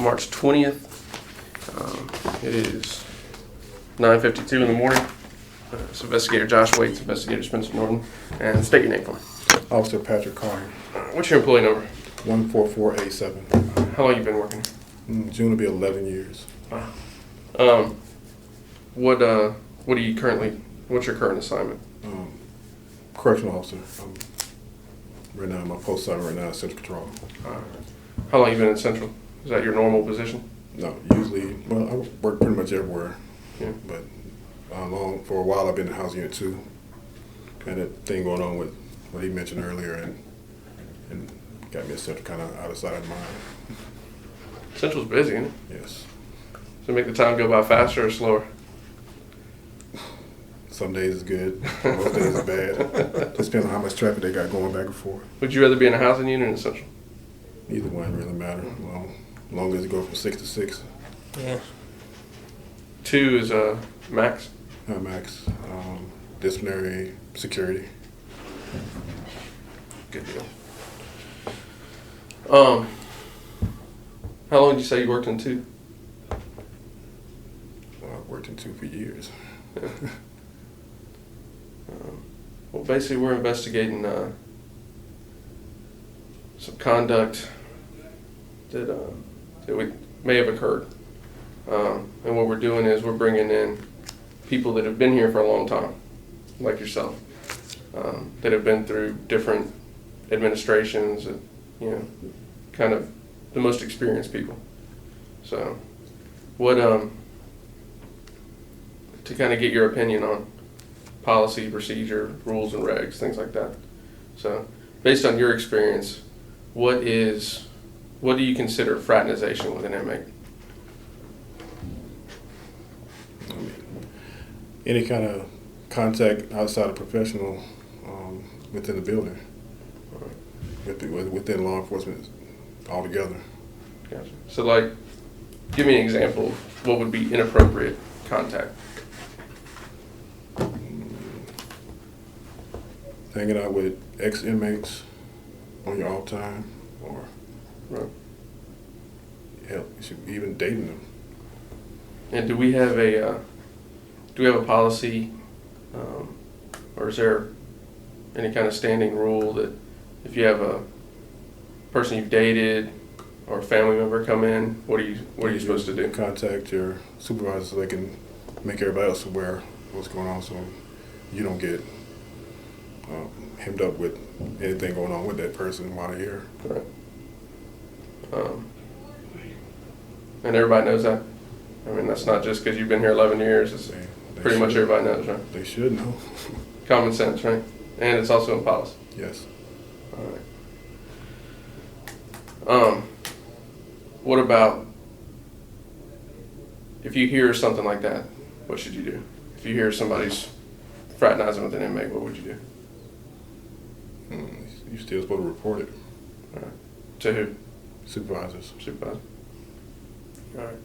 March 20th. It is 9:52 in the morning. It's Investigator Josh Waits, Investigator Spencer Norton, and state your name for me. Officer Patrick Collier. What's your employee number? 14487. How long you been working? June will be 11 years. What are you currently? What's your current assignment? Correctional officer. Right now, my post assignment right now is Central Control. How long you been in Central? Is that your normal position? No, usually, well, I work pretty much everywhere. Yeah. But for a while, I've been in Housing Unit 2. Kind of thing going on with what he mentioned earlier, and got me in Central kind of out of sight of mind. Central's busy, isn't it? Yes. Does it make the time go by faster or slower? Some days is good, most days is bad. Just depends on how much traffic they got going back and forth. Would you rather be in a housing unit or in Central? Either one really matter. Well, as long as it goes from 6 to 6. Yeah. 2 is max. Max. Disciplinary, security. Good deal. How long did you say you worked in 2? Well, I've worked in 2 for years. Yeah. Well, basically, we're investigating some conduct that may have occurred. And what we're doing is we're bringing in people that have been here for a long time, like yourself, that have been through different administrations, and, kind of the most experienced people. So, to kind of get your opinion on policy, procedure, rules and regs, things like that. So, based on your experience, what do you consider fraternization with an inmate? Any kind of contact outside of professional within the building, within law enforcement altogether. Gotcha. So, like, give me an example of what would be inappropriate contact. Hanging out with ex-inmates on your off time, or hell, you should be even dating them. And do we have a policy, or is there any kind of standing rule that if you have a person you've dated or a family member come in, what are you supposed to do? Contact your supervisor so they can make everybody else aware of what's going on, so you don't get hemmed up with anything going on with that person while they're here. Right. And everybody knows that? I mean, that's not just because you've been here 11 years. It's pretty much everybody knows, right? They should know. Common sense, right? And it's also in policy. Yes. All right. What about if you hear something like that, what should you do? If you hear somebody's fraternizing with an inmate, what would you do? You're still supposed to report it. All right. To who? Supervisors. Supervisor. All right.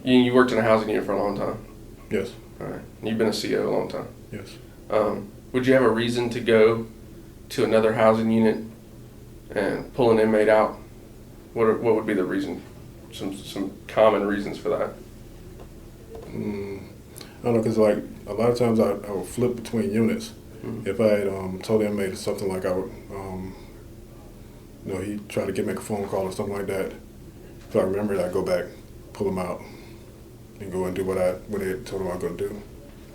You worked in a housing unit for a long time. Yes. All right. You've been a CO a long time. Yes. Would you have a reason to go to another housing unit and pull an inmate out? What would be the reason? Some common reasons for that. I don't know, because like a lot of times I would flip between units. Mm-hmm. If I had told the inmate something like I would, he tried to make a phone call or something like that. If I remember it, I'd go back, pull him out, and go and do what they told him I was going to do.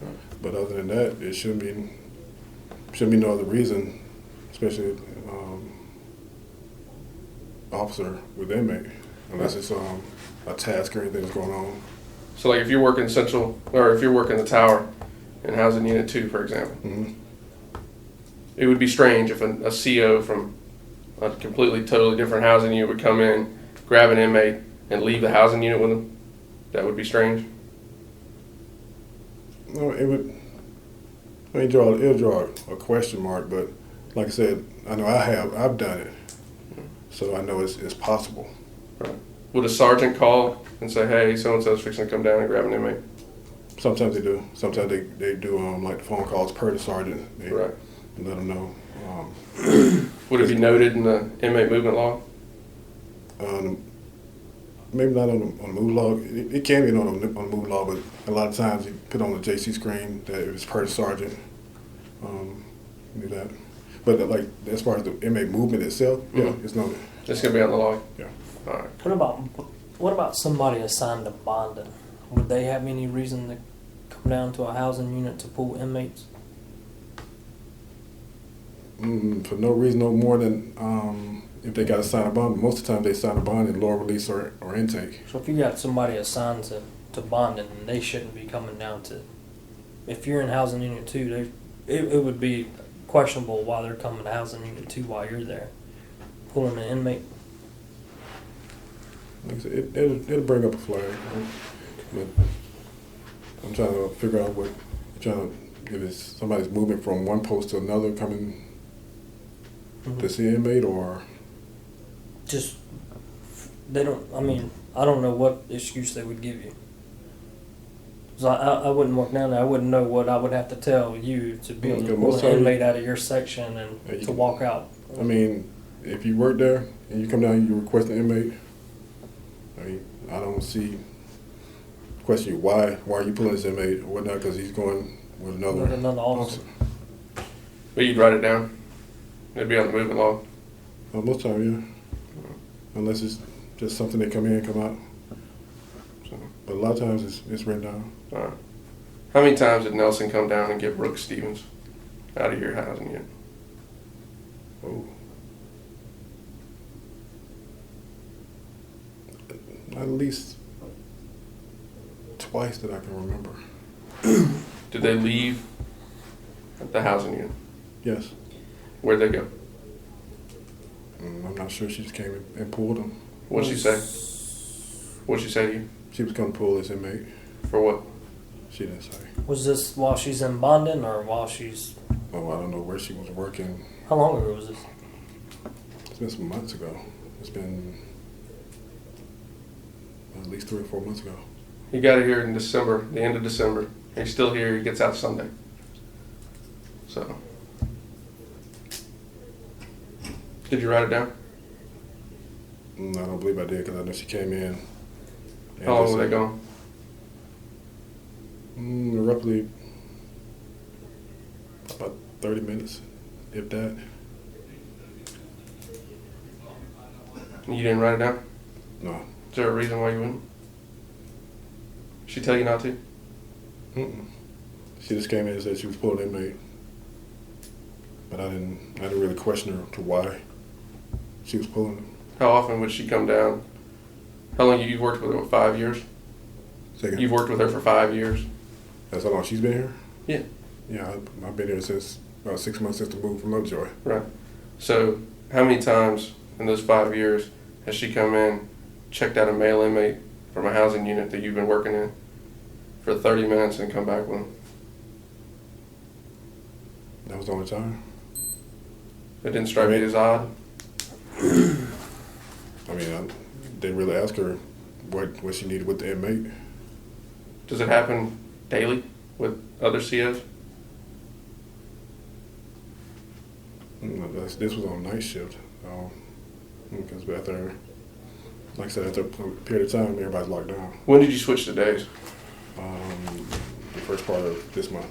Right. But other than that, it shouldn't be no other reason, especially officer with inmate, unless it's a task or anything that's going on. So, like, if you're working Central, or if you're working the tower in Housing Unit 2, for example, mm-hmm. It would be strange if a CO from a completely, totally different housing unit would come in, grab an inmate, and leave the housing unit with them. That would be strange. No, it would. It'll draw a question mark, but like I said, I know I've done it, so I know it's possible. Right. Would a sergeant call and say, "Hey, so and so's fixing to come down and grab an inmate"? Sometimes they do. Sometimes they do like the phone calls per the sergeant. Right. Let them know. Would it be noted in the inmate movement log? maybe not on the move log. It can be on the move log, but a lot of times you put on the JC screen that it was per sergeant. Do that. But like as far as the inmate movement itself, yeah, it's noted. It's gonna be on the log. Yeah. All right. What about somebody assigned to bonding? Would they have any reason to come down to a housing unit to pull inmates? For no reason, no more than if they got to sign a bond. Most of the time they sign a bond in lower release or intake. So if you got somebody assigned to bonding, then they shouldn't be coming down to. If you're in housing unit 2, it would be questionable why they're coming to housing unit 2 while you're there, pulling an inmate. Like I said, it'll bring up a flag. But I'm trying to figure out if it's somebody's moving from one post to another, coming to see an inmate, or Just they don't. I mean, I don't know what excuse they would give you. 'Cause I wouldn't walk down there. I wouldn't know what I would have to tell you to be able to pull an inmate out of your section and to walk out. I mean, if you work there and you come down, you request an inmate. I mean, I don't see question you why are you pulling this inmate or whatnot, because he's going with another officer. But you'd write it down. It'd be on the moving log. Most time, yeah. Unless it's just something they come in, come out. So, but a lot of times it's written down. all right. How many times did Nelson come down and get Brooks Stevens out of your housing unit? Oh. At least twice that I can remember. Did they leave the housing unit? Yes. Where'd they go? I'm not sure. She just came and pulled him. What'd she say? What'd she say to you? She was going to pull this inmate. For what? She didn't say. Was this while she's in bonding or while she's? Oh, I don't know where she was working. How long ago was this? It's been some months ago. It's been at least 3 or 4 months ago. He got it here in December, the end of December. He's still here. He gets out Sunday. So, did you write it down? I don't believe I did, because I know she came in. How long were they gone? Roughly about 30 minutes, if that. You didn't write it down? No. Is there a reason why you wouldn't? She tell you not to? Mm-mm. She just came in and said she was pulling an inmate, but I didn't really question her to why she was pulling him. How often would she come down? How long you've worked with her? 5 years? Second. You've worked with her for 5 years? That's how long she's been here? Yeah. Yeah, I've been here since about 6 months since the move from Lovejoy. Right. So, how many times in those 5 years has she come in, checked out a male inmate from a housing unit that you've been working in for 30 minutes and come back with him? That was the only time. It didn't strike me as odd? I mean, I didn't really ask her what she needed with the inmate. Does it happen daily with other COs? This was on night shift. Because after, like I said, after a period of time, everybody's locked down. When did you switch to days? The first part of this month.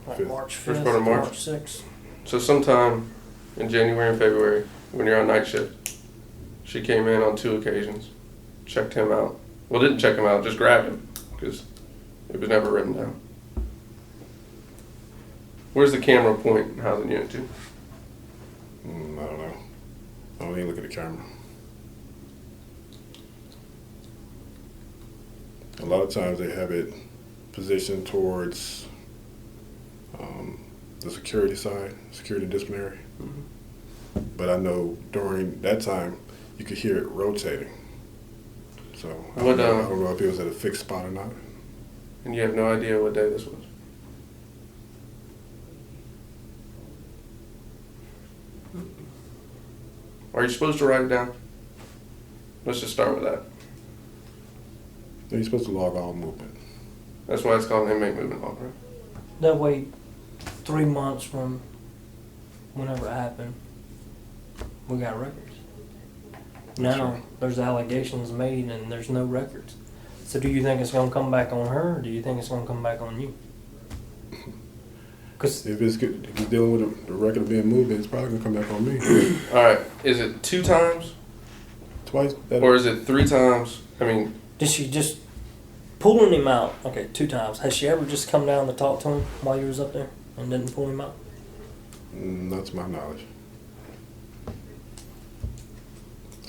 Like March 5th, First part of March? March 6th. So sometime in January and February, when you're on night shift, she came in on 2 occasions, checked him out. Well, didn't check him out, just grabbed him, because it was never written down. Where's the camera point in housing unit 2? I don't know. I don't even look at the camera. A lot of times they have it positioned towards the security side, security and disciplinary. Mm-hmm. But I know during that time, you could hear it rotating. So I don't know if it was at a fixed spot or not. And you have no idea what day this was? Are you supposed to write it down? Let's just start with that. You're supposed to log all movement. That's why it's called an inmate movement log, right? That way, 3 months from whenever it happened, we got records. Now Sure. there's allegations made and there's no records. So do you think it's going to come back on her, or do you think it's going to come back on you? Because If he's dealing with the record being moved, it's probably gonna come back on me. All right, is it 2 times Twice. That, or is it 3 times? I mean, did she just pulling him out? Okay, 2 times. Has she ever just come down to talk to him while you was up there and didn't pull him out? not to my knowledge.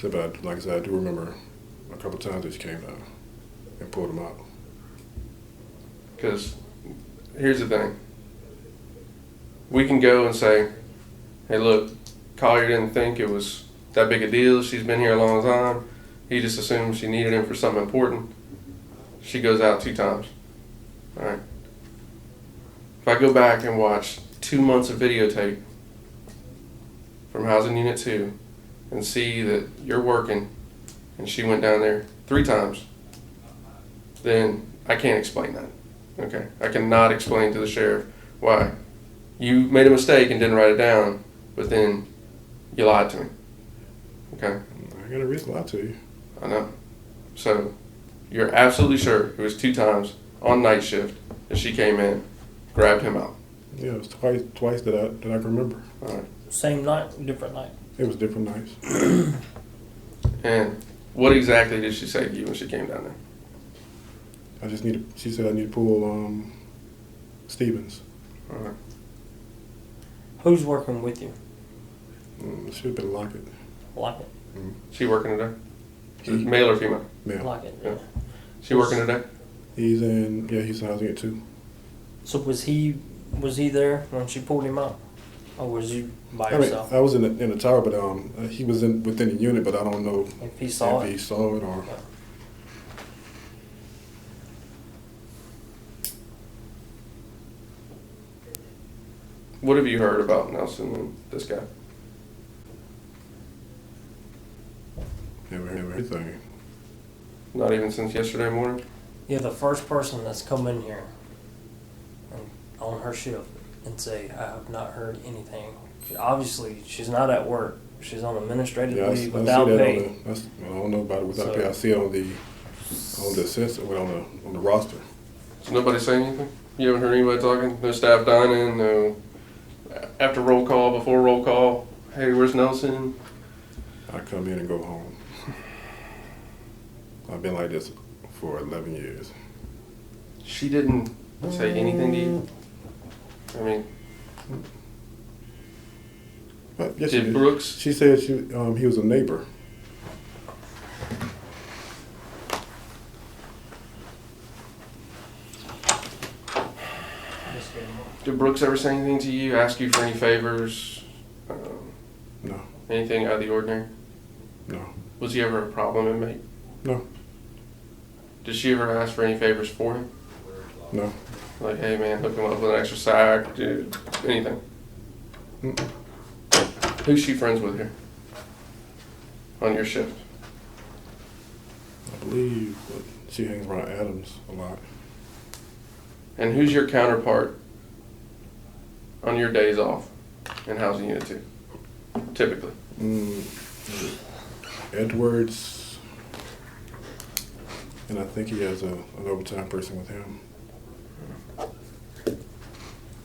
But like I said, I do remember a couple times that she came down and pulled him out. because here's the thing. We can go and say, hey, look, Collier didn't think it was that big a deal. She's been here a long time. He just assumed she needed him for something important. She goes out 2 times. All right. If I go back and watch 2 months of videotape from Housing Unit 2 and see that you're working and she went down there 3 times, then I can't explain that. Okay? I cannot explain to the sheriff why you made a mistake and didn't write it down, but then you lied to me. Okay? I got a reason to lie to you. I know. So you're absolutely sure it was 2 times on night shift that she came in, grabbed him out. Yeah, it was twice that I can remember. All right. Same night, different night. It was different nights. And what exactly did she say to you when she came down there? She said I need to pull Stevens. All right. Who's working with you? It should have been Lockett. Lockett. She working today? Male or female? Male. Lockett. Yeah. She working today? He's in housing it too. So was he there when she pulled him out, or was you by I mean, yourself? I was in the tower, but he was within the unit, but I don't know If he saw if it. he saw it or. Yeah. What have you heard about Nelson and this guy? Never heard everything. Not even since yesterday morning? You're the first person that's come in here and on her shift and say, I have not heard anything. Obviously, she's not at work. She's on administrative Yeah, leave I without see that pay. I don't know about it without So- pay. I see it on the system, on the roster. Does nobody say anything? You haven't heard anybody talking? No staff dining, no after roll call, before roll call? Hey, where's Nelson? I come in and go home. I've been like this for 11 years. She didn't say anything to you? I mean, But yes, she did did. Brooks? She said he was a neighbor. Did Brooks ever say anything to you? Ask you for any favors? No, Anything out of the ordinary? no, Was he ever a problem inmate? no, Did she ever ask for any favors for him? no. Like, hey man, hook him up with an extra sack, dude, anything? Mm-mm. Who's she friends with here? On your shift? I believe she hangs around Adams a lot. And who's your counterpart on your days off in Housing Unit 2? Typically. Edwards, and I think he has an overtime person with him.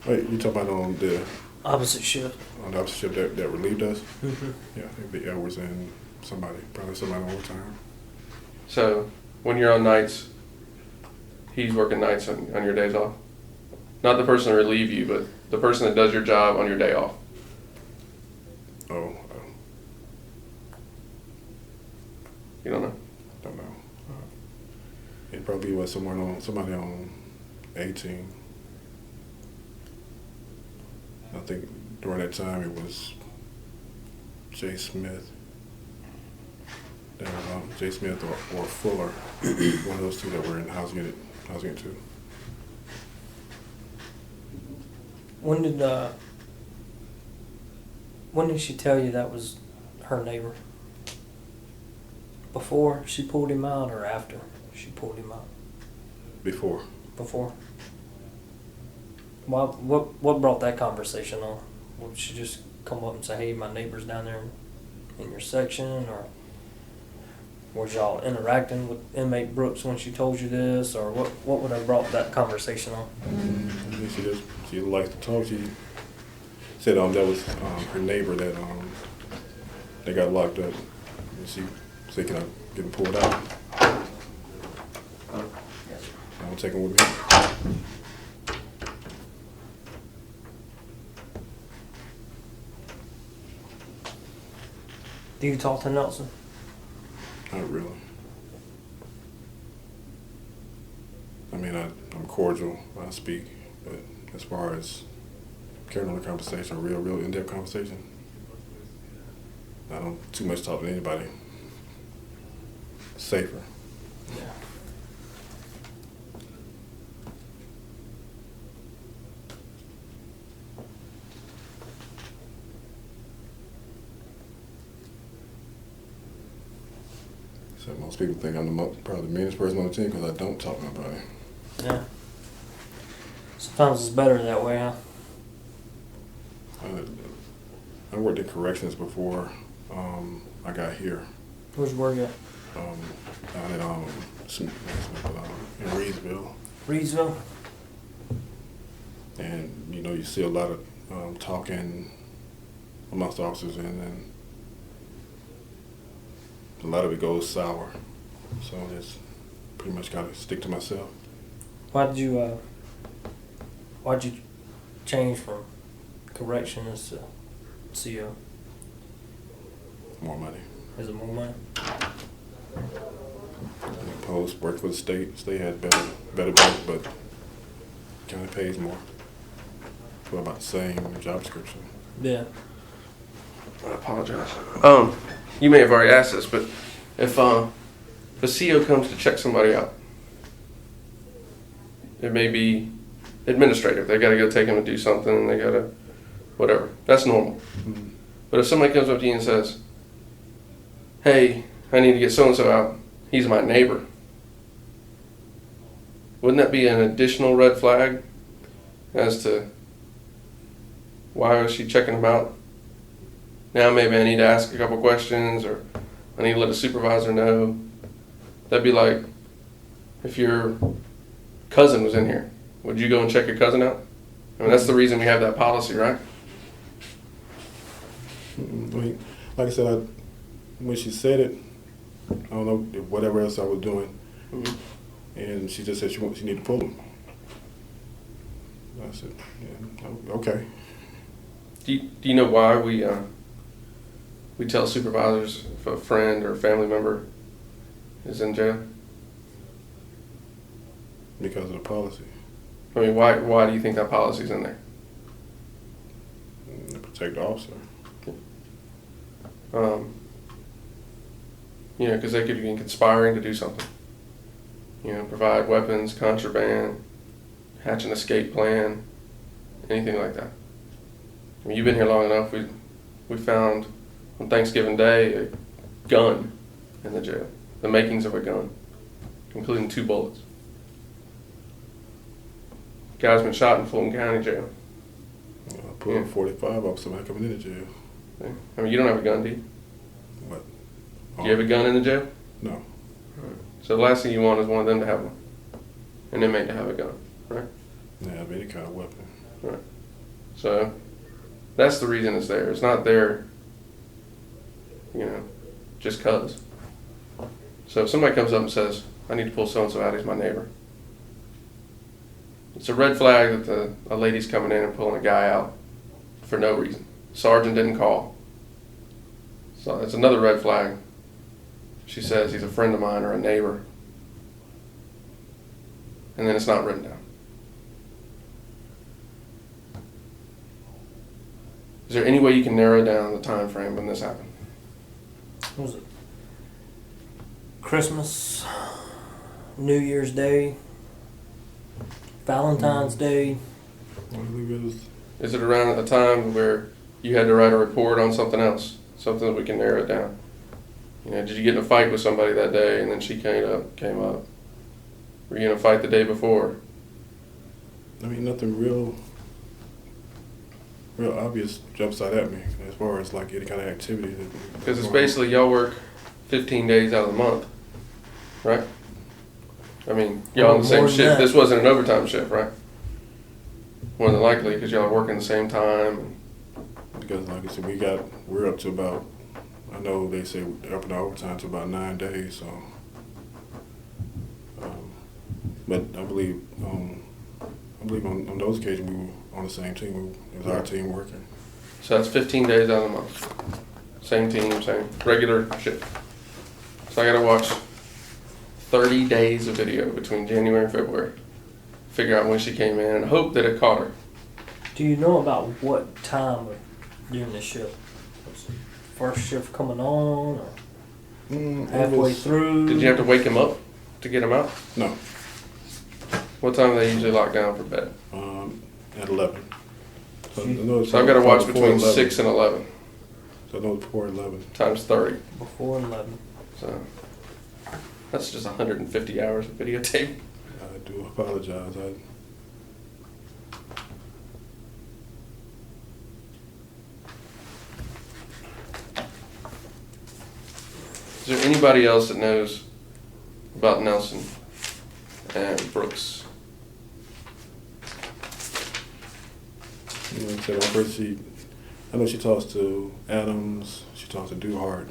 Wait, you talking about on the Opposite shift. opposite shift that relieved us? Mm-hmm. Yeah, it'd be Edwards and probably somebody on overtime. So, when you're on nights, he's working nights on your days off? Not the person to relieve you, but the person that does your job on your day off. Oh, You don't know? don't know. It probably was somebody on 18. I think during that time it was Jay Smith. Jay Smith or Fuller, one of those two that were in Housing Unit 2. When did she tell you that was her neighbor? Before she pulled him out or after she pulled him out? Before. Before. What brought that conversation on? Would she just come up and say, hey, my neighbor's down there in your section, or Was y'all interacting with inmate Brooks when she told you this, or what would have brought that conversation on? I think she likes to talk. She said that was her neighbor that they got locked up, and she said, "Can I get him pulled out?" I'll take him with me. Do you talk to Nelson? Not really. I mean, I'm cordial when I speak, but as far as carrying on a conversation, a real in-depth conversation, I don't too much talk to anybody. Safer. Yeah. So most people think I'm probably the meanest person on the team because I don't talk to nobody. Yeah. Sometimes it's better that way, huh? I worked in corrections before I got here. Where'd you work at? Down in Reedsville. Reedsville? And you see a lot of talking amongst officers, and then a lot of it goes sour. So I just pretty much got to stick to myself. Why'd you change from corrections to CO? More money. Is it more money? Post worked for the state. State had better benefits, but county pays more for about the same job description. Yeah. I apologize. You may have already asked this, but if the CO comes to check somebody out, it may be administrative. They got to go take them to do something. They got to whatever. That's normal. Mm-hmm. But if somebody comes up to you and says, "Hey, I need to get so and so out. He's my neighbor," wouldn't that be an additional red flag as to why was she checking him out? Now maybe I need to ask a couple questions, or I need to let a supervisor know. That'd be like if your cousin was in here. Would you go and check your cousin out? I mean, that's the reason we have that policy, right? I mean, like I said, when she said it, I don't know if whatever else I was doing, and she just said she needed to pull him. I said, yeah, okay. Do you know why we tell supervisors if a friend or family member is in jail? Because of the policy. I mean, why do you think that policy's in there? To protect the officer. Because they could be conspiring to do something. Provide weapons, contraband, hatch an escape plan, anything like that. I mean, you've been here long enough. We found on Thanksgiving Day a gun in the jail, the makings of a gun, including 2 bullets. Guy's been shot in Fulton County Jail. I pulled a 45 off somebody coming into jail. Yeah. I mean, you don't have a gun, do you? What? Do you have a gun in the jail? No. Right. So the last thing you want is one of them to have one. An inmate to have a gun, right? Yeah, any kind of weapon. Right. So that's the reason it's there. It's not there, just 'cause. So if somebody comes up and says, "I need to pull so-and-so out, he's my neighbor," it's a red flag that a lady's coming in and pulling a guy out for no reason. Sergeant didn't call. So it's another red flag. She says he's a friend of mine or a neighbor. And then it's not written down. Is there any way you can narrow down the time frame when this happened? What was it? Christmas, New Year's Day, Valentine's Day. I believe it was. Is it around a time where you had to write a report on something else? Something that we can narrow it down? Did you get in a fight with somebody that day and then she came up? Were you in a fight the day before? I mean, nothing real obvious jumps out at me as far as like any kind of activity. Because it's basically y'all work 15 days out of the month, right? I mean, y'all on the same More than shift. that. This wasn't an overtime shift, right? More than likely, because y'all are working the same time. Because like I said, we're up to about, I know they say up in the overtime to about 9 days, so. But I believe on those occasions we were on the same team. It was our team working. So that's 15 days out of the month. Same team, same regular shift. So I gotta watch 30 days of video between January and February. Figure out when she came in and hope that it caught her. Do you know about what time during the shift? Was it first shift coming on or halfway through? Did you have to wake him up to get him out? No. What time do they usually lock down for bed? At 11. So I've got to watch between 11. 6 and 11 So I know it's before 11. times 30. Before 11. So that's just 150 hours of videotape. I do apologize. Is there anybody else that knows about Nelson and Brooks? You know, so first I know she talks to Adams. She talks to Duhart.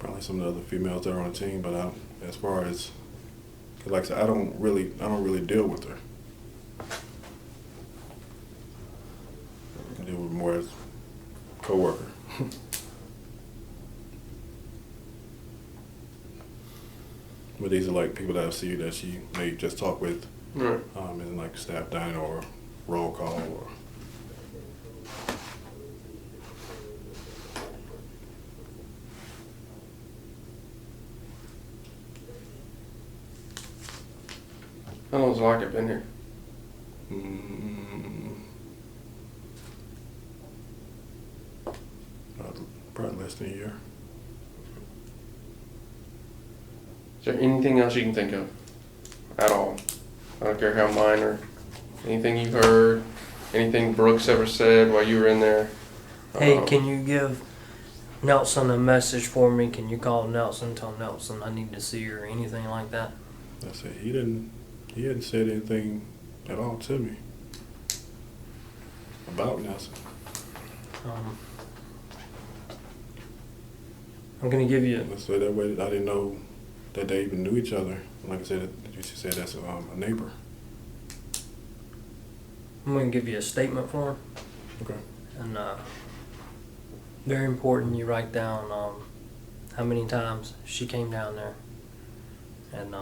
Probably some of the other females that are on the team, but as far as, cause like I said, I don't really deal with her. I deal with more as co-worker. But these are like people that I see that she may just talk with, Right. in like staff dining or roll call or. How long's Lockett been here? Probably less than a year. Is there anything else you can think of at all? I don't care how minor. Anything you heard? Anything Brooks ever said while you were in there? Hey, can you give Nelson a message for me? Can you call Nelson, tell Nelson I need to see her or anything like that? I said he hadn't said anything at all to me about Nelson. I'm going to give you... Let's say that way I didn't know that they even knew each other. Like I said, she said that's a neighbor. I'm going to give you a statement for her. Okay. And very important you write down how many times she came down there. And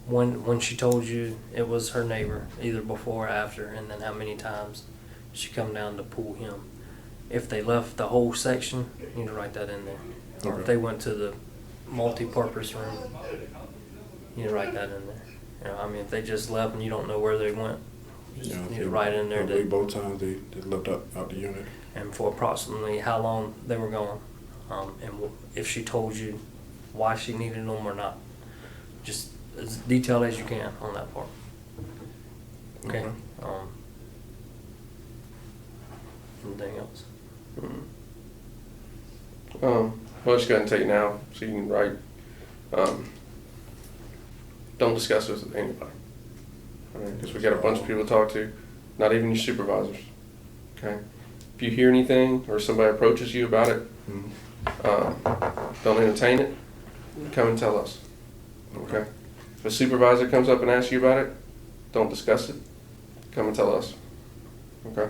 when she told you it was her neighbor, either before or after, and then how many times she come down to pull him. If they left the whole section, you need to write that in there. Or if they went to the multi-purpose room, you need to write that in there. You know, I mean, if they just left and you don't know where they went, you just need to write in there. That both times they left out the unit. And for approximately how long they were gone, and if she told you why she needed them or not. Just as detailed as you can on that part. Okay. Anything else? Well, just go ahead and take it now so you can write. Don't discuss this with anybody. Because we got a bunch of people to talk to, not even your supervisors. Okay? If you hear anything or somebody approaches you about it, don't entertain it. Come and tell us. Okay? If a supervisor comes up and asks you about it, don't discuss it. Come and tell us. Okay?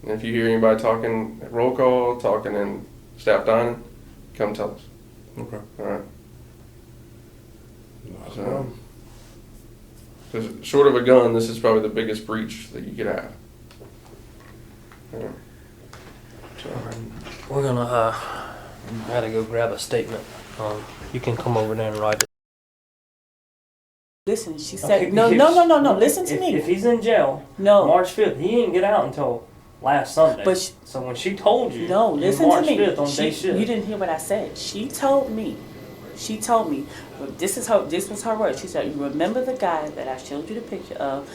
And if you hear anybody talking at roll call, talking in staff dining, come tell us. Okay. All right? Not a So, problem. because short of a gun, this is probably the biggest breach that you could have. Yeah. So, We're gonna I gotta go grab a statement. You can come over there and write it. Listen, she said, Okay, no, listen to me. If he's in jail, No. March 5th, he didn't get out until last Sunday. But so when she told you, No, you listen March to me. 5th on day shift. You didn't hear what I said. She told me, this was her word. She said, you remember the guy that I showed you the picture of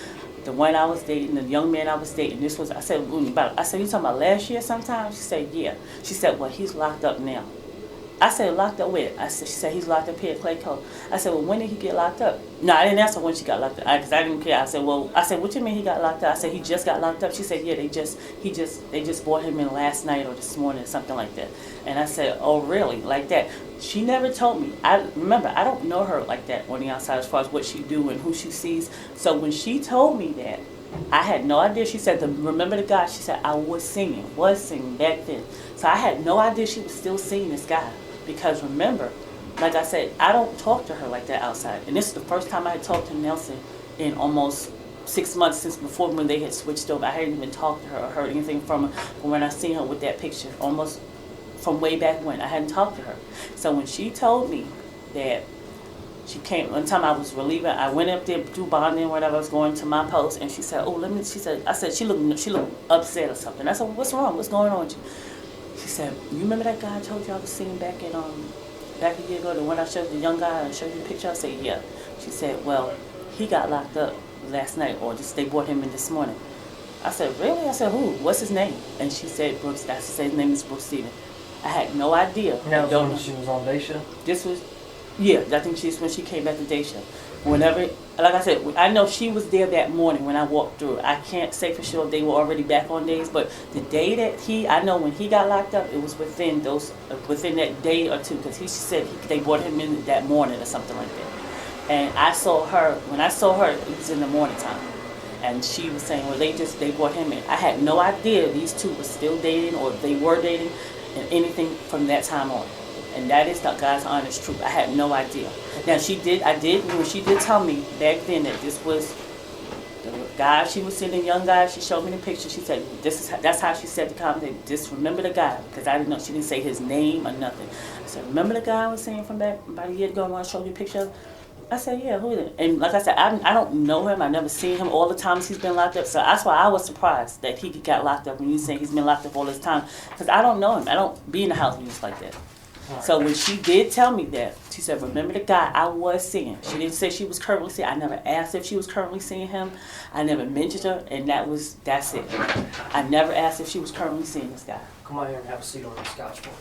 the one I was dating, the young man I was dating, this was, I said, you talking about last year sometime? She said, yeah. She said, well, he's locked up now. I said, locked up where? She said, he's locked up here at Clayton. I said, well, when did he get locked up? No, I didn't ask her when she got locked up, because I didn't care. I said, what you mean he got locked up? I said, he just got locked up. She said, yeah, they just brought him in last night or this morning or something like that. And I said, oh, really? Like that? She never told me. Remember, I don't know her like that on the outside as far as what she do and who she sees. So when she told me that, I had no idea. She said, remember the guy? She said, I was singing back then. So I had no idea she was still seeing this guy. Because remember, like I said, I don't talk to her like that outside. And this is the first time I had talked to Nelson in almost 6 months since before when they had switched over. I hadn't even talked to her or heard anything from her from when I seen her with that picture, almost from way back when. I hadn't talked to her. So when she told me that she came, one time I was relieving, I went up there to do bonding, whatever, I was going to my post, and she said, I said, she looked upset or something. I said, what's wrong? What's going on with you? She said, you remember that guy I told you I was seeing back a year ago, the one I showed, the young guy I showed you the picture? I said, yeah. She said, well, he got locked up last night, or they brought him in this morning. I said, really? I said, who? What's his name? And she said, Brooks. She said his name is Brooks Stevens. I had no idea. Now, when she was on day shift? This was, yeah, I think she's when she came back to day shift. Whenever, like I said, I know she was there that morning when I walked through. I can't say for sure if they were already back on days, but the day that I know when he got locked up, it was within that day or two, because she said they brought him in that morning or something like that. And when I saw her, it was in the morning time. And she was saying, well, they brought him in. I had no idea these two were still dating or they were dating and anything from that time on. And that is the God's honest truth. I had no idea. Now when she did tell me back then that this was the guy she was seeing, the young guy, she showed me the picture. She said, that's how she said the comment. Just remember the guy, because I didn't know. She didn't say his name or nothing. I said, remember the guy I was seeing from back about a year ago when I showed you a picture? I said, yeah, who is it? And like I said, I don't know him. I've never seen him all the times he's been locked up. So that's why I was surprised that he got locked up when you say he's been locked up all this time. Because I don't know him. I don't be in the house with like that. Right. So when she did tell me that, she said, remember the guy I was seeing. She didn't say she was currently seeing. I never asked if she was currently seeing him. I never mentioned her, and that's it. I never asked if she was currently seeing this guy. Come out here and have a seat on the couch for me.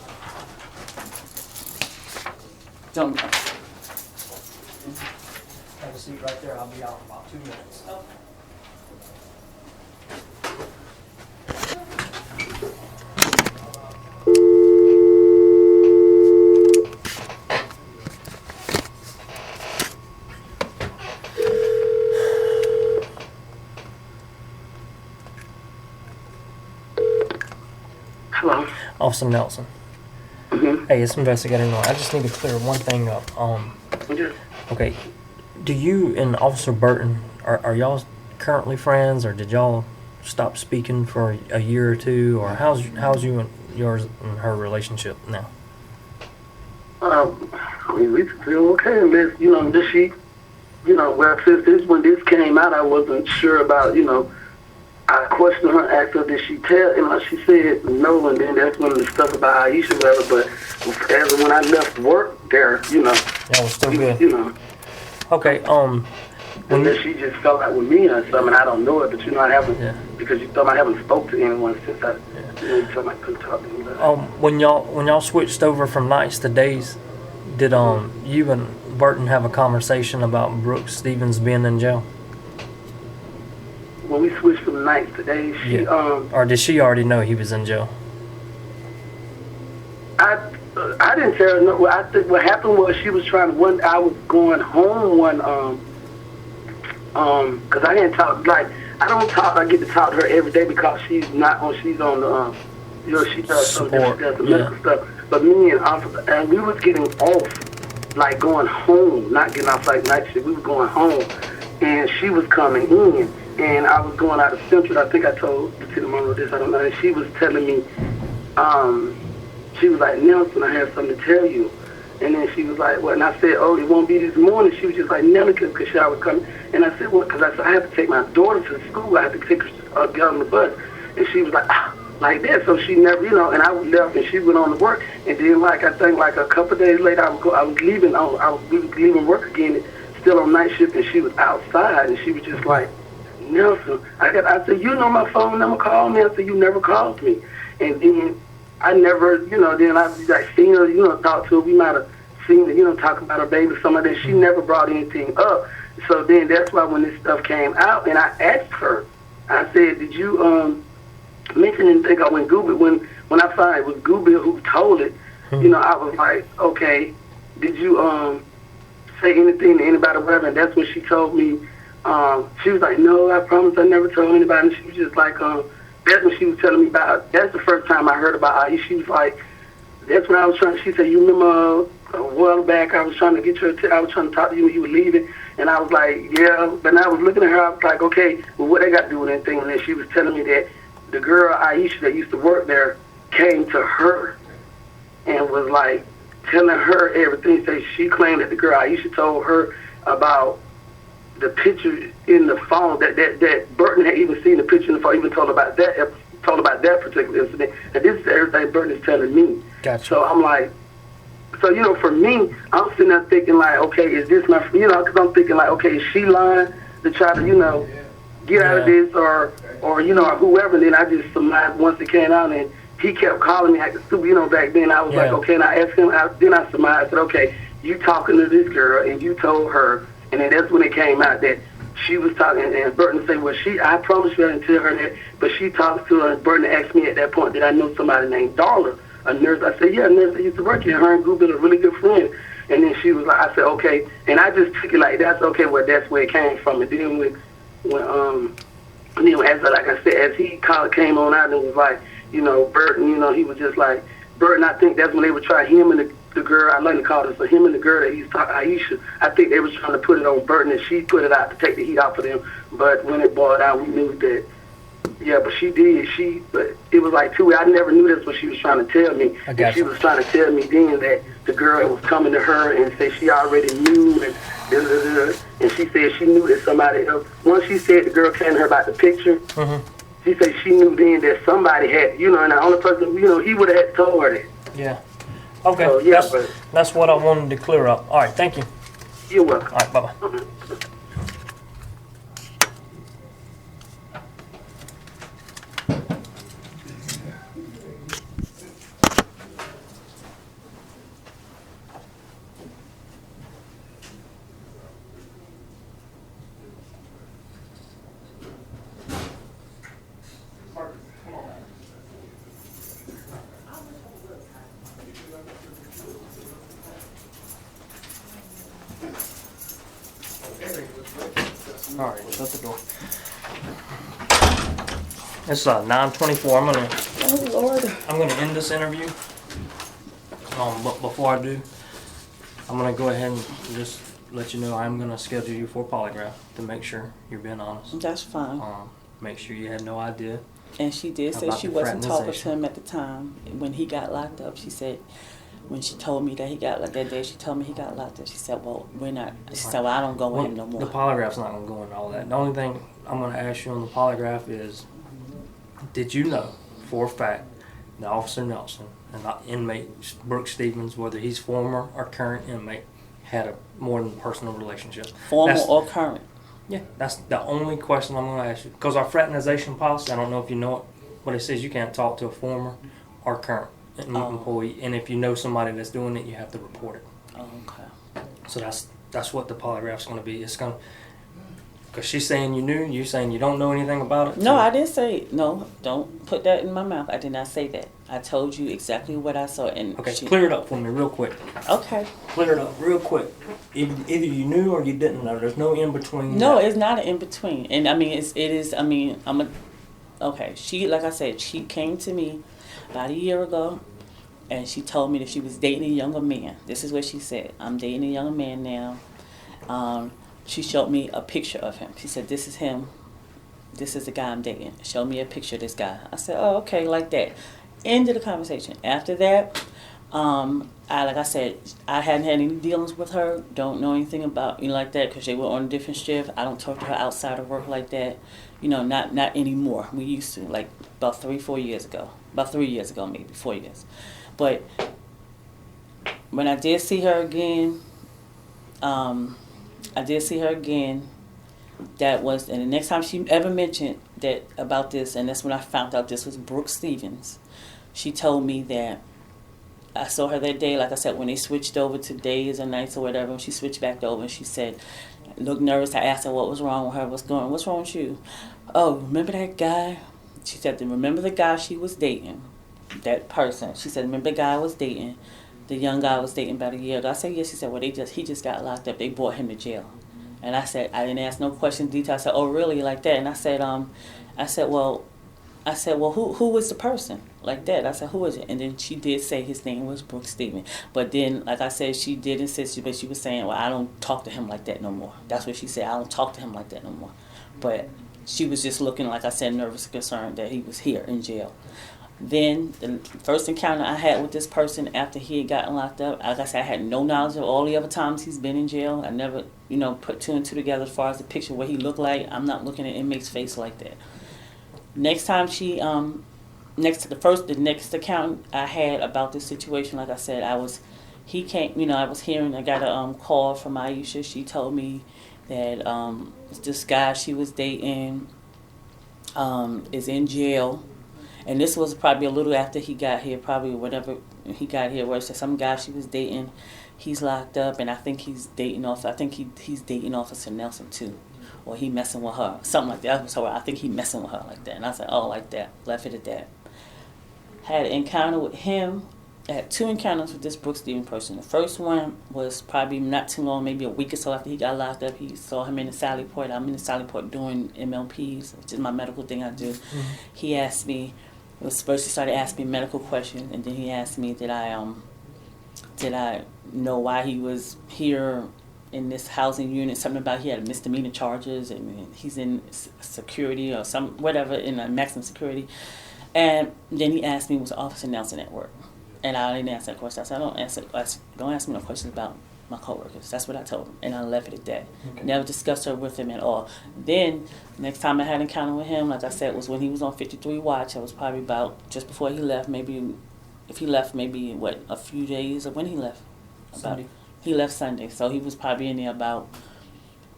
Don't. Have a seat right there. I'll be out in about 2 minutes. Okay. Hello. Officer Nelson. Mm-hmm. Hey, it's Investigator Noah. I just need to clear one thing up. Okay, do you and Officer Burton, are y'all currently friends, or did y'all stop speaking for a year or two, or how's you and yours and her relationship now? I mean, we feel okay unless, since when this came out, I wasn't sure about, I questioned her, asked her, did she tell, she said no, and then that's when the stuff about Aisha, whatever, but as when I left work there, That was still good. Okay, unless she just fell out with me or something, I don't know it, but I haven't, because you thought I haven't spoke to anyone since you told me I couldn't talk to anybody. When y'all switched over from nights to days, did you and Burton have a conversation about Brooks Stevens being in jail? When we switched from nights to days, or did she already know he was in jail? I didn't tell her. No, I think what happened was she was trying to. I was going home because I didn't talk. Like I don't talk. I get to talk to her every day because she's not on. She's on the. She does some different stuff, the medical stuff. But me and we was getting off, like going home, not getting off like night shift. We were going home, and she was coming in, and I was going out of Central. I think I told Lieutenant Monroe this. I don't know. And she was telling me. She was like, Nelson, I have something to tell you. And then she was like, what? And I said, oh, it won't be this morning. She was just like, Nelson, because I was coming. And I said, what? Because I said, I have to take my daughter to school. I have to take her, get on the bus. And she was like, like that. So she never, and I left and she went on to work. And then, I think a couple of days later, we was leaving work again, still on night shift, and she was outside. And she was just like, Nelson, I said, you know my phone number, call me. I said, you never called me. And then I never, then I like seen her, talk to her. We might have seen her, talk about her baby, some of that. She never brought anything up. So then that's why when this stuff came out, and I asked her, I said, did you mention anything? When Goubil, when I found it was Goubil who told it, I was like, okay, did you say anything to anybody or whatever? And that's when she told me, she was like, no, I promise I never told anybody. And she was just like, that's when she was telling me about, that's the first time I heard about Ayesha. She was like, that's when I was trying, she said, you remember a while back I was trying to get you, I was trying to talk to you when you were leaving. And I was like, yeah. But I was looking at her, I was like, okay, well, what they got to do with anything? And then she was telling me that the girl, Ayesha, that used to work there, came to her and was like telling her everything. So she claimed that the girl, Ayesha, told her about the picture in the phone, that Burton had even seen the picture in the phone, even told about that particular incident. And this is everything Burton is telling me. Gotcha. So I'm like, so, for me, I'm sitting there thinking like, okay, is this my, because I'm thinking like, okay, is she lying to try to, get out of this or whoever. And then I just surmised once it came out, and he kept calling me acting stupid, back then. I was like, okay, and I asked him, then I surmised, I said, okay, you talking to this girl, and you told her. And then that's when it came out that she was talking, and Burton said, well, I promise you I didn't tell her that, but she talks to her, and Burton asked me at that point, did I know somebody named Darla, a nurse? I said, yeah, a nurse that used to work here. Her and Goubil are a really good friend. And then she was like, I said, okay. And I just took it like, that's okay, well, that's where it came from. And then when as he came on out and was like, Burton, he was just like, Burton, I think that's when they would try him and the girl, I like to call it, so him and the girl that he's talking, Ayesha, I think they was trying to put it on Burton, and she put it out to take the heat off of them. But when it boiled out, we knew that, but she did. But it was like I never knew that's what she was trying to tell me. She was trying to tell me then that the girl was coming to her and said she already knew, and she said she knew that somebody else. Once she said the girl came to her about the picture, she said she knew then that somebody had, and the only person, he would have had told her that. Yeah. Okay. So, that's what I wanted to clear up. All right. Thank you. You're welcome. All right. Bye-bye. All right, shut the door. It's 9:24. I'm gonna end this interview. But before I do, I'm gonna go ahead and just let you know I'm gonna schedule you for a polygraph to make sure you're being honest. That's fine. Make sure you had no idea. And she did say she wasn't talking to him at the time when he got locked up. She said, when she told me that he got locked that day, she told me he got locked up. She said, well, we're not. She said, well, I don't go with him no more. The polygraph's not going to go into all that. The only thing I'm going to ask you on the polygraph is, did you know for a fact that Officer Nelson and the inmate Brooke Stevens, whether he's former or current inmate, had a more than personal relationship? Former or current? Yeah, that's the only question I'm going to ask you. Because our fraternization policy, I don't know if you know it, but it says you can't talk to a former or current employee, and if you know somebody that's doing it, you have to report it. Oh, okay. So that's what the polygraph's going to be. It's going to, because she's saying you knew, you saying you don't know anything about it. No, I didn't say no. Don't put that in my mouth. I did not say that. I told you exactly what I saw. And okay, clear it up for me real quick. Okay. Clear it up real quick. Either you knew or you didn't know. There's no in between. No, it's not an in between. And I mean, it is. I mean, okay. She, like I said, she came to me about a year ago, and she told me that she was dating a younger man. This is what she said. I'm dating a younger man now. She showed me a picture of him. She said, this is him. This is the guy I'm dating. Showed me a picture of this guy. I said, oh, okay, like that. End of the conversation. After that, like I said, I hadn't had any dealings with her. Don't know anything about like that because they were on a different shift. I don't talk to her outside of work like that. Not anymore. We used to, like about 3-4 years ago. About 3 years ago, maybe 4 years. But when I did see her again, That was, and the next time she ever mentioned that about this, and that's when I found out this was Brooke Stevens. She told me that I saw her that day, like I said, when they switched over to days or nights or whatever, and she switched back over, and she said, looked nervous. I asked her what was wrong with her, what's wrong with you? Oh, remember that guy? She said, remember the guy she was dating, that person. She said, remember the guy I was dating, the young guy I was dating about a year ago. I said, yes. She said, well, he just got locked up. They brought him to jail. And I said, I didn't ask no questions, details. I said, oh, really, like that? And I said, well, who was the person like that? I said, who is it? And then she did say his name was Brooke Stevens. But then, like I said, she did insist, but she was saying, well, I don't talk to him like that no more. That's what she said. I don't talk to him like that no more. But she was just looking, like I said, nervous and concerned that he was here in jail. Then the first encounter I had with this person after he had gotten locked up, like I said, I had no knowledge of all the other times he's been in jail. I never, put two and two together as far as the picture of what he looked like. I'm not looking at an inmate's face like that. Next time she, the next account I had about this situation, like I said, I was hearing, I got a call from Aisha. She told me that this guy she was dating is in jail. And this was probably a little after he got here, probably whatever he got here, where some guy she was dating, he's locked up, and I think he's dating Officer Nelson too. Or he messing with her, something like that. So I think he messing with her like that. And I said, oh, like that. Left it at that. Had an encounter with him. I had two encounters with this Brooke Stevens person. The first one was probably not too long, maybe a week or so after he got locked up. He saw him in the Sally Port. I'm in the Sally Port doing MLPs, which is my medical thing I do. Mm-hmm. He asked me, first he started asking me medical questions, and then he asked me did I know why he was here in this housing unit, something about he had misdemeanor charges and he's in security or some whatever, in a maximum security. And then he asked me, was Officer Nelson at work? And I didn't answer that question. I said, don't ask me no questions about my coworkers. That's what I told him, and I left it at that. Okay. Never discussed her with him at all. Then next time I had an encounter with him, like I said, was when he was on 53 watch. It was probably about just before he left. Maybe if he left, maybe a few days of when he left. Sunday. He left Sunday, so he was probably in there about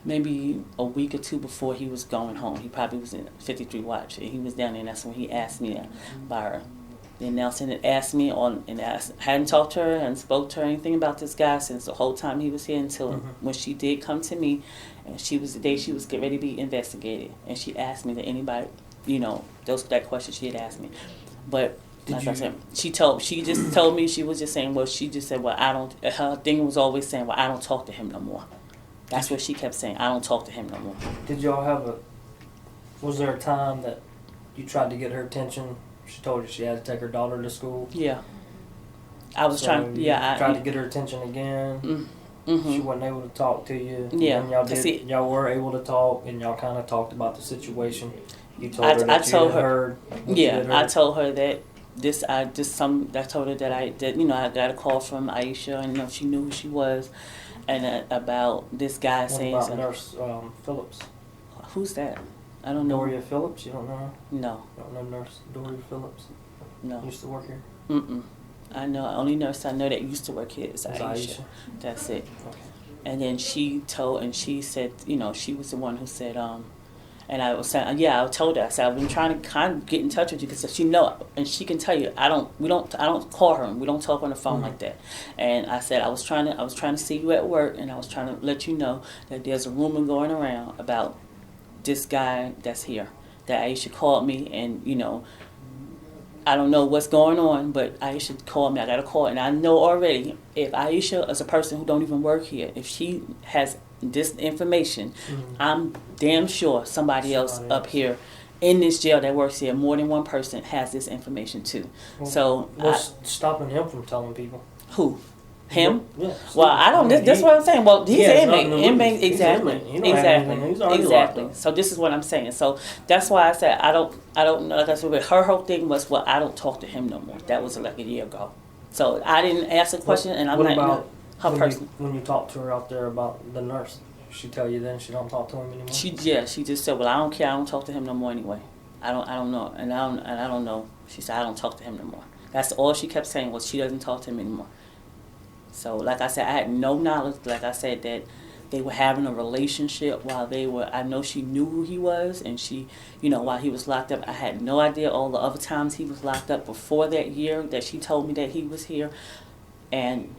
maybe a week or two before he was going home. He probably was in 53 watch, and he was down there, and that's when he asked me about her. Then Nelson had asked me hadn't talked to her and spoke to her anything about this guy since the whole time he was here until when she did come to me, and the day she was getting ready to be investigated, and she asked me that anybody, that question she had asked me, but like I said, she just told me, she was just saying, she just said, her thing was always saying, I don't talk to him no more. That's what she kept saying, I don't talk to him no more. Did y'all was there a time that you tried to get her attention? She told you she had to take her daughter to school. Yeah. I was trying to get her attention again. Mm-hmm. She wasn't able to talk to you. Yeah. And y'all were able to talk, and y'all kind of talked about the situation. You told her that you had heard. Yeah, I told her that I told her that I got a call from Aisha, and she knew who she was, and about this guy saying about Nurse Phillips. Who's that? I don't know. Doria Phillips? You don't know her? No. You don't know Nurse Doria Phillips? No. Used to work here? Mm-mm. I know. Only nurse I know that used to work here is Aisha. That's it. Okay. And then she said, she was the one who said, and I was saying, I told her, I said, I've been trying to kind of get in touch with you because she know, and she can tell you, I don't call her, and we don't talk on the phone like that. And I said, I was trying to see you at work, and I was trying to let you know that there's a rumor going around about this guy that's here, that Aisha called me, and I don't know what's going on, but Aisha called me. I got a call, and I know already if Aisha is a person who don't even work here, if she has this information, I'm damn sure somebody else up here in this jail that works here, more than one person has this information too. Well, so what's stopping him from telling people? Who? Him? Yeah. Well, I don't. That's what I'm saying. Well, he's an inmate. Inmate, exactly. Exactly. So this is what I'm saying. So that's why I said I don't know. Like I said, her whole thing was, I don't talk to him no more. That was like a year ago. So I didn't ask a question, and I'm not her person. When you talked to her out there about the nurse, she tell you then she don't talk to him anymore? She just said, I don't care. I don't talk to him no more anyway. I don't know, and I don't know. She said I don't talk to him no more. That's all she kept saying was she doesn't talk to him anymore. So, like I said, I had no knowledge, like I said, that they were having a relationship while they were, I know she knew who he was, and she, while he was locked up, I had no idea all the other times he was locked up before that year that she told me that he was here. And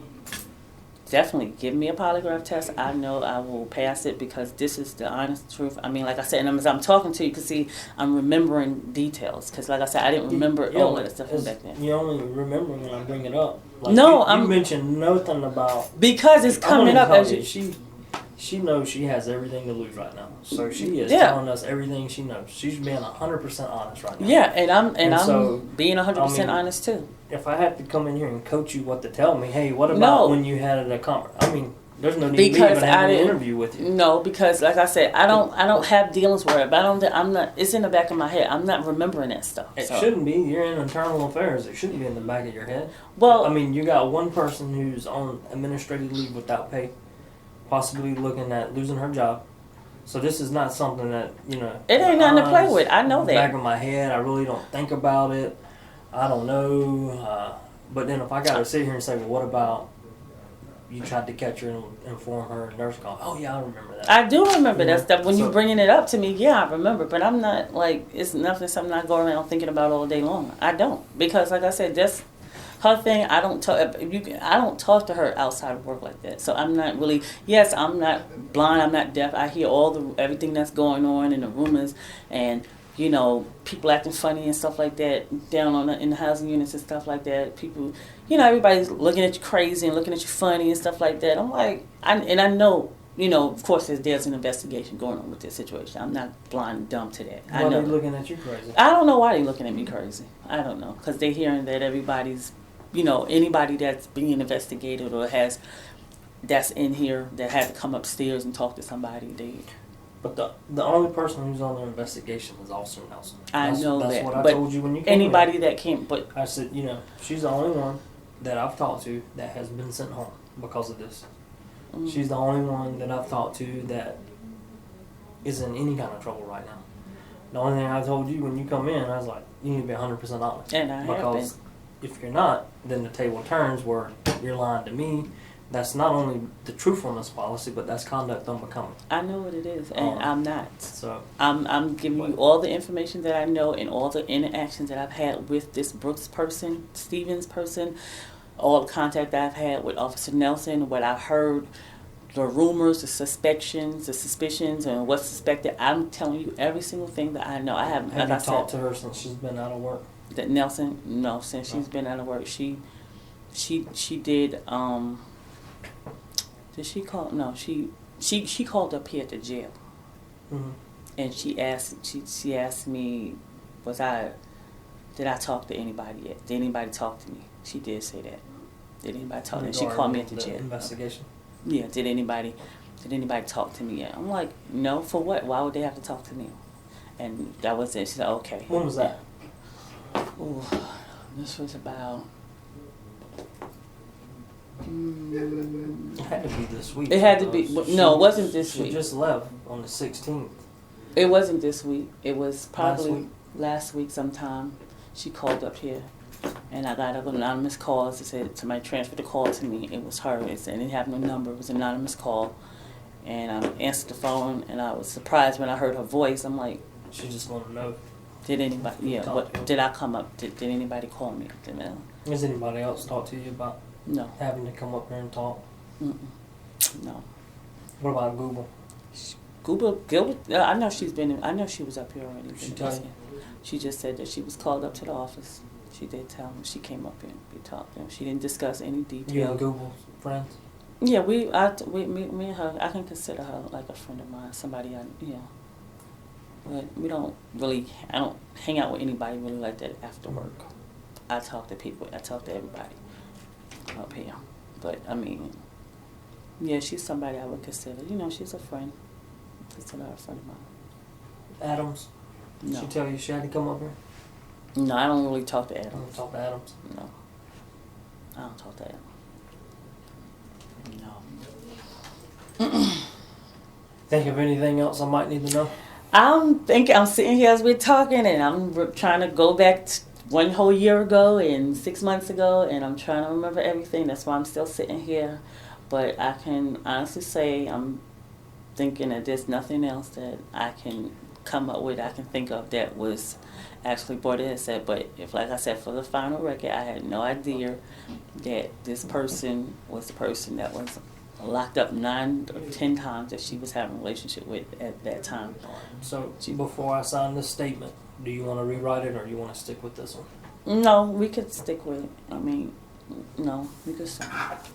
definitely give me a polygraph test. I know I will pass it because this is the honest truth. I mean, like I said, and as I'm talking to you, you can see I'm remembering details. Because like I said, I didn't remember all of that stuff from back then. You only remember when I bring it up. Like No, you mentioned nothing about... Because it's coming up as you... She knows she has everything to lose right now. So she is Yeah. telling us everything she knows. She's being 100% honest right now. Yeah, and I'm so, being 100% honest too. If I had to come in here and coach you what to tell me, hey, what about when you had I mean, there's no need to even have an interview with you. No, because like I said, I don't have dealings with it, but I'm not. It's in the back of my head. I'm not remembering that stuff. It shouldn't be. You're in internal affairs. It shouldn't be in the back of your head. Well, I mean, you got one person who's on administrative leave without pay, possibly looking at losing her job. So this is not something that it ain't nothing to play with. I know that. Back of my head, I really don't think about it. I don't know. But then if I got to sit here and say, well, what about you tried to catch her and inform her nurse call? Oh, yeah, I remember that. I do remember that stuff. When you bringing it up to me, yeah, I remember. But I'm not, it's nothing something I go around thinking about all day long. I don't. Because, like I said, that's her thing. I don't talk to her outside of work like that. So I'm not really, yes, I'm not blind, I'm not deaf. I hear everything that's going on in the rumors and people acting funny and stuff like that down in the housing units and stuff like that. People, everybody's looking at you crazy and looking at you funny and stuff like that. I'm like, I know, of course there's an investigation going on with this situation. I'm not blind and dumb to that. Why are they looking at you crazy? I don't know why they're looking at me crazy. I don't know. Because they're hearing that everybody's, anybody that's being investigated or that's in here that had to come upstairs and talk to somebody, But the only person who's on their investigation is Officer Nelson. That's what I told you when you came anybody in. that came, but I said, she's the only one that I've talked to that has been sent home because of this. Mm-hmm. She's the only one that I've talked to that is in any kind of trouble right now. The only thing I told you when you come in, I was like, you need to be 100% honest. And I have been. If you're not, then the table turns where you're lying to me. That's not only the truthfulness policy, but that's conduct unbecoming. I know what it is, and I'm not. So I'm giving you all the information that I know and all the interactions that I've had with this Brooks person, Stevens person, all the contact that I've had with Officer Nelson, what I've heard, the rumors, the suspicions, and what's suspected. I'm telling you every single thing that I know. I haven't. Have you talked to her since she's been out of work? That Nelson, no, since she's been out of work, she did. Did she call? No, she called up here at the jail, and she asked me, did I talk to anybody yet? Did anybody talk to me? She did say that. Did anybody talk to me? She called me at the jail. Investigation. Yeah. Did anybody talk to me yet? I'm like, no. For what? Why would they have to talk to me? And that was it. She said, okay. When was that? Ooh, this was about. It had to be this week. It had to be. No, it wasn't this week. She just left on the 16th. It wasn't this week. It was probably last week sometime. She called up here, and I got an anonymous call. It said somebody transferred the call to me. It was her. It said it didn't have no number. It was an anonymous call, and I answered the phone, and I was surprised when I heard her voice. I'm like, she just wanted to know. Did anybody? Yeah. What did I come up? Did anybody call me? Has anybody else talked to you about? No. Having to come up here and talk? No. What about Goubil? Goubil, I know she's been. I know she was up here already. She tell you? She just said that she was called up to the office. She did tell me she came up here and we talked to her. She didn't discuss any details. You and Goubil friends? Yeah, me and her. I can consider her like a friend of mine. Somebody But we don't really. I don't hang out with anybody really like that after work. I talk to people. I talk to everybody up here. But I mean, yeah, she's somebody I would consider. She's a friend. Consider her a friend of mine. Adams? No. She tell you she had to come up here? No, I don't really talk to Adams. You don't talk to Adams? No. I don't talk to Adams. No. Think of anything else I might need to know? I'm sitting here as we're talking, and I'm trying to go back to one whole year ago and 6 months ago, and I'm trying to remember everything. That's why I'm still sitting here. But I can honestly say I'm thinking that there's nothing else that I can come up with, I can think of that was actually brought in and said, but if, like I said, for the final record, I had no idea that this person was the person that was locked up 9 or 10 times that she was having a relationship with at that time. So before I sign this statement, do you want to rewrite it or do you want to stick with this one? No, we could stick with it. I mean, no, we could stop.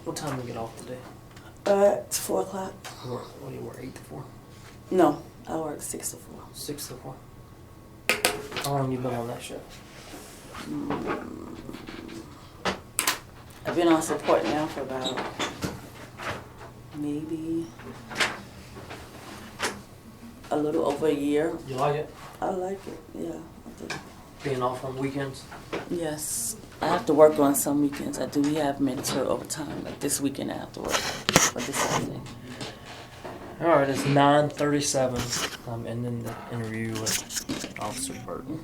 What time do we get off today? It's 4 o'clock. What do you work, 8 to 4? No, I work 6 to 4. 6 to 4. How long you been on that show? I've been on support now for about maybe a little over a year. You like it? I like it, yeah, I do. Being off on weekends? Yes, I have to work on some weekends. I do. We have mandatory overtime. Like this weekend, I have to work for this Saturday. All right, it's 9:37. I'm ending the interview with Officer Burton.